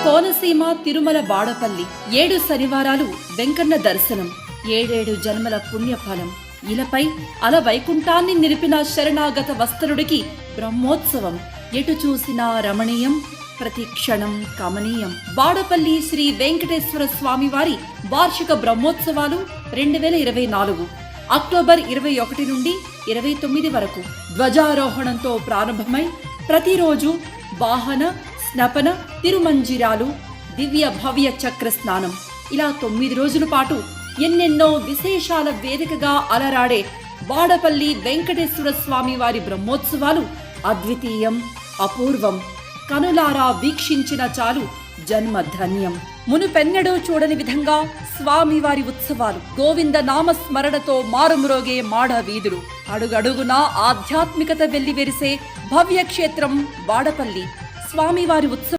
కోనసీమ తిరుమల వాడపల్లి 7 శనివారాలు వెంకన్న దర్శనం 7 జన్మల పుణ్యఫలం. ఇలపై అల వైకుంఠాన్ని నిలిపిన శరణాగత వత్సలుడికి బ్రహ్మోత్సవం. ఎటు చూసినా రమణీయం, ప్రతి క్షణం కమనీయం. వాడపల్లి శ్రీ వెంకటేశ్వర స్వామి వారి వార్షిక బ్రహ్మోత్సవాలు 2024 అక్టోబర్ 21 నుండి 29 వరకు ధ్వజారోహణంతో ప్రారంభమై ప్రతిరోజు వాహన, స్నపన, తిరుమంజిరాలు, దివ్య భవ్య చక్ర స్నానం ఇలా 9 రోజుల పాటు ఎన్నెన్నో విశేషాల వేదికగా అలరాడే వాడపల్లి వెంకటేశ్వర స్వామి వారి బ్రహ్మోత్సవాలు అద్వితీయం, అపూర్వం. కనులారా వీక్షించిన చాలు జన్మ ధన్యం. మునుపెన్నడూ చూడని విధంగా స్వామివారి ఉత్సవాలు. గోవింద నామస్మరణతో మారుమ్రోగే మాడ వీధులు. అడుగడుగునా ఆధ్యాత్మికత వెల్లివెరిసే భవ్య క్షేత్రం వాడపల్లి. స్వామివారి ఉత్సవం